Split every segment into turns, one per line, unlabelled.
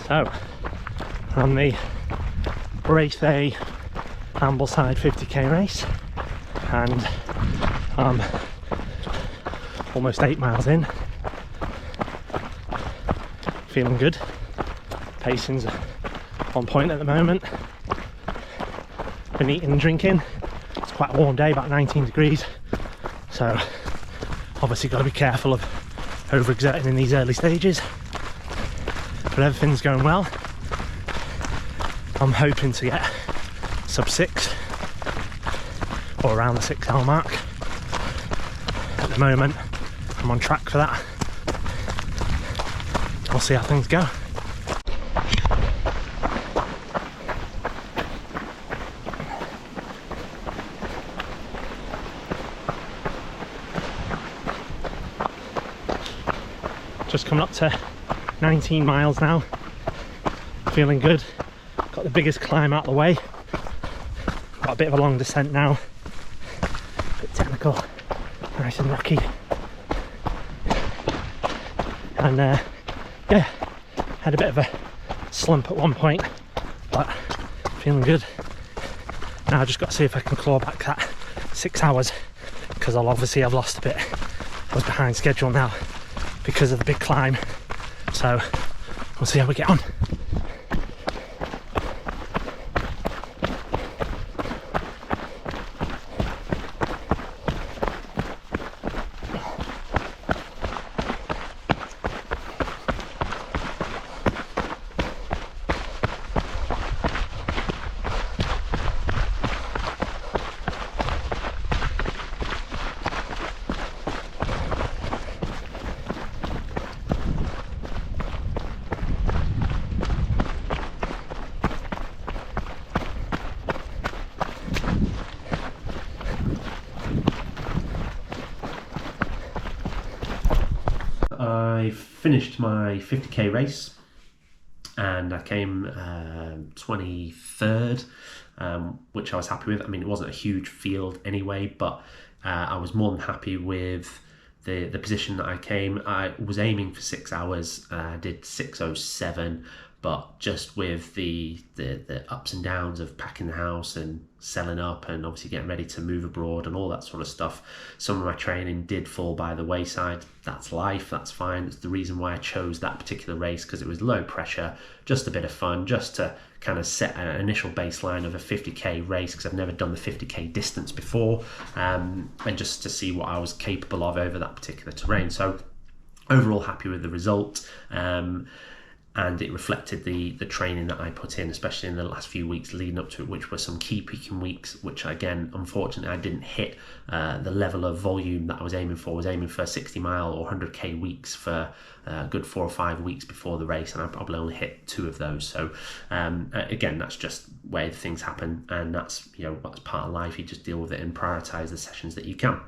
So, on the Race A Ambleside 50k race, and I'm almost 8 miles in. Feeling good. Pacing's on point at the moment. Been eating and drinking. It's quite a warm day, about 19 degrees. So obviously got to be careful of overexerting in these early stages. But everything's going well. I'm hoping to get sub 6 or around the 6 hour mark. At the moment I'm on track for that. We'll see how things go. Just coming up to 19 miles now. Feeling good. Got the biggest climb out of the way. Got a bit of a long descent now. A bit technical, nice and rocky. And yeah, had a bit of a slump at one point, but feeling good. Now I just got to see if I can claw back that 6 hours, because I'll obviously have lost a bit. I was behind schedule now because of the big climb, so we'll see how we get on. I finished my 50k race and I came 23rd, which I was happy with. I mean, it wasn't a huge field anyway, but I was more than happy with the position that I came. I was aiming for 6 hours. I did 6:07, but just with the ups and downs of packing the house and selling up and obviously getting ready to move abroad and all that sort of stuff, some of my training did fall by the wayside. That's life, that's fine. It's the reason why I chose that particular race, because it was low pressure, just a bit of fun, just to kind of set an initial baseline of a 50k race, because I've never done the 50k distance before, and just to see what I was capable of over that particular terrain. So overall happy with the result. And it reflected the training that I put in, especially in the last few weeks leading up to it, which were some key peaking weeks, which again, unfortunately, I didn't hit the level of volume that I was aiming for. I was aiming for 60 mile or 100k weeks for a good 4 or 5 weeks before the race, and I probably only hit 2 of those. So again, that's just where things happen, and that's, you know, that's part of life. You just deal with it and prioritize the sessions that you can.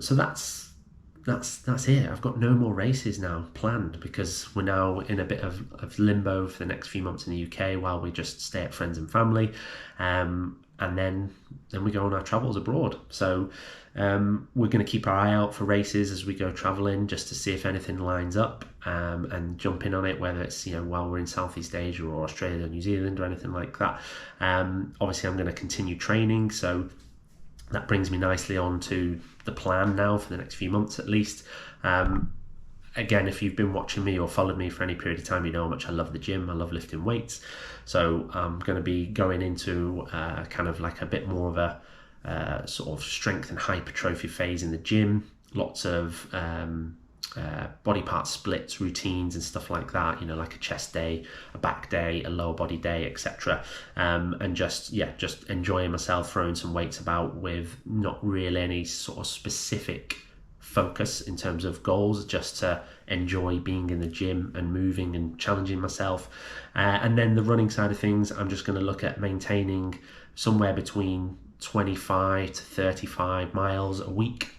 So that's it. I've got no more races now planned, because we're now in a bit of limbo for the next few months in the UK while we just stay at friends and family, and then we go on our travels abroad. So we're going to keep our eye out for races as we go traveling, just to see if anything lines up, and jump in on it, whether it's, you know, while we're in Southeast Asia or Australia or New Zealand or anything like that. Obviously I'm going to continue training, so that brings me nicely on to the plan now for the next few months at least. Again, if you've been watching me or followed me for any period of time, you know how much I love the gym. I love lifting weights. So I'm going to be going into kind of like a bit more of a sort of strength and hypertrophy phase in the gym. Lots of body part splits, routines and stuff like that, you know, like a chest day, a back day, a lower body day, etc. And just enjoying myself, throwing some weights about with not really any sort of specific focus in terms of goals, just to enjoy being in the gym and moving and challenging myself. And then the running side of things, I'm just going to look at maintaining somewhere between 25 to 35 miles a week,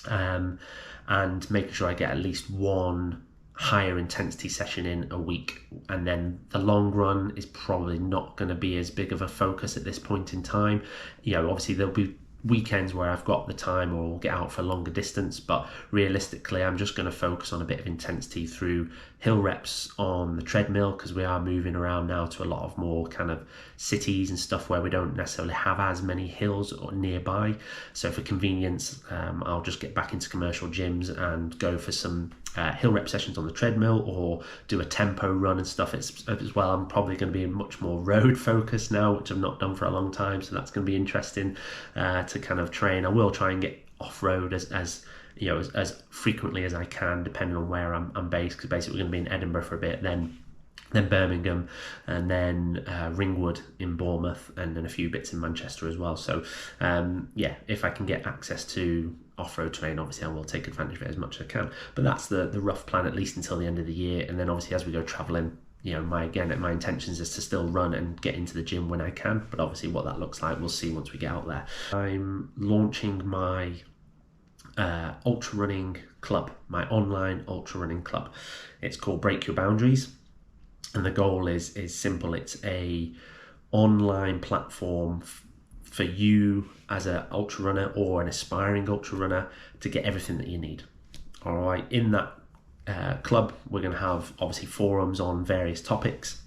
and making sure I get at least one higher intensity session in a week. And then the long run is probably not going to be as big of a focus at this point in time. You know, obviously there'll be weekends where I've got the time or get out for a longer distance, but realistically I'm just going to focus on a bit of intensity through hill reps on the treadmill, because we are moving around now to a lot of more kind of cities and stuff where we don't necessarily have as many hills or nearby. So for convenience, I'll just get back into commercial gyms and go for some hill rep sessions on the treadmill, or do a tempo run and stuff as well. I'm probably going to be much more road focused now, which I've not done for a long time, so that's going to be interesting to kind of train. I will try and get off-road as you know, as frequently as I can, depending on where I'm based, because basically we're going to be in Edinburgh for a bit, then Birmingham, and then Ringwood in Bournemouth, and then a few bits in Manchester as well. So yeah, if I can get access to off-road terrain, obviously I will take advantage of it as much as I can. But that's the rough plan, at least until the end of the year. And then obviously as we go travelling, you know, my intentions is to still run and get into the gym when I can. But obviously what that looks like, we'll see once we get out there. I'm launching my ultra running club, my online ultra running club. It's called Break Your Boundaries, and the goal is simple. It's a online platform for you as an ultra runner or an aspiring ultra runner to get everything that you need. All right, in that club we're going to have obviously forums on various topics.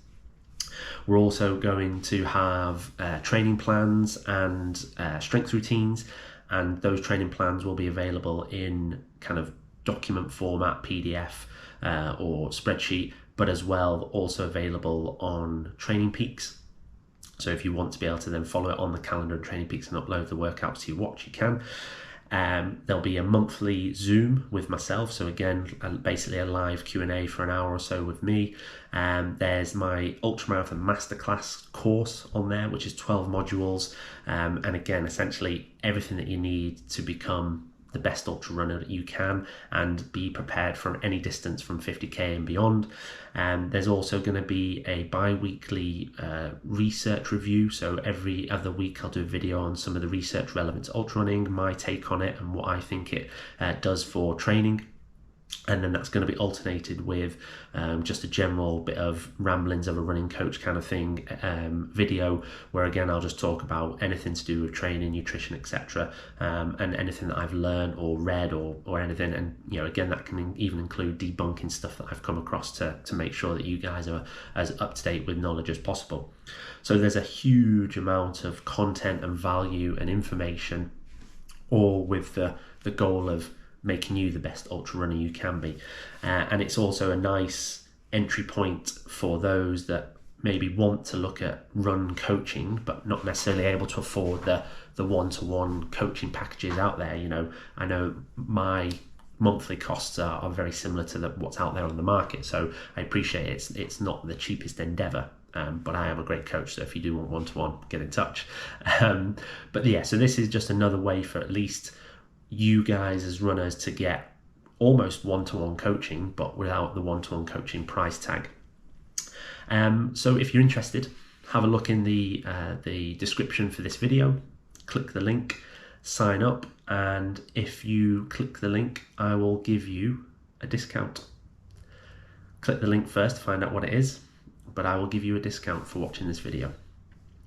We're also going to have training plans and strength routines, and those training plans will be available in kind of document format, PDF or spreadsheet, but as well also available on Training Peaks. So if you want to be able to then follow it on the calendar and Training Peaks and upload the workouts to your watch, you can. There'll be a monthly Zoom with myself, so again basically a live Q&A for an hour or so with me. There's my Ultramarathon Masterclass course on there, which is 12 modules, and again essentially everything that you need to become the best ultra runner that you can and be prepared from any distance from 50k and beyond. There's also going to be a bi-weekly research review, so every other week I'll do a video on some of the research relevant to ultra running, my take on it and what I think it does for training. And then that's going to be alternated with just a general bit of ramblings of a running coach kind of thing video, where again I'll just talk about anything to do with training, nutrition, etc., and anything that I've learned or read or anything. And you know, again, that can even include debunking stuff that I've come across to make sure that you guys are as up to date with knowledge as possible. So there's a huge amount of content and value and information, all with the goal of making you the best ultra runner you can be. And it's also a nice entry point for those that maybe want to look at run coaching but not necessarily able to afford the one-to-one coaching packages out there. You know, I know my monthly costs are very similar to what's out there on the market, so I appreciate it's not the cheapest endeavor. But I am a great coach, so if you do want one-to-one, get in touch. But yeah, so this is just another way for at least you guys as runners to get almost one-to-one coaching, but without the one-to-one coaching price tag. So if you're interested, have a look in the description for this video, click the link, sign up, and if you click the link, I will give you a discount. Click the link first to find out what it is, but I will give you a discount for watching this video.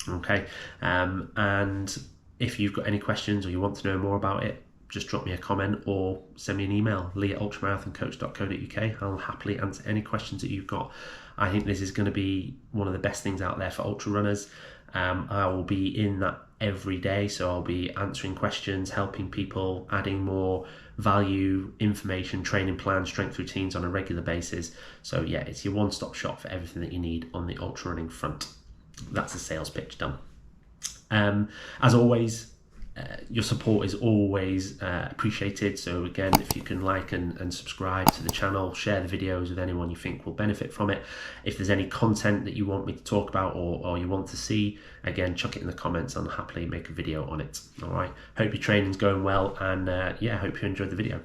Okay, and if you've got any questions or you want to know more about it, just drop me a comment or send me an email, lee@ultramarathoncoach.co.uk. I'll happily answer any questions that you've got. I think this is going to be one of the best things out there for ultra runners. I will be in that every day, so I'll be answering questions, helping people, adding more value, information, training plans, strength routines on a regular basis. So yeah, it's your one-stop shop for everything that you need on the ultra running front. That's the sales pitch done. As always, your support is always appreciated, so again, if you can like and subscribe to the channel, share the videos with anyone you think will benefit from it. If there's any content that you want me to talk about or you want to see, again, chuck it in the comments and I'll happily make a video on it. All right, hope your training's going well, and yeah, hope you enjoyed the video.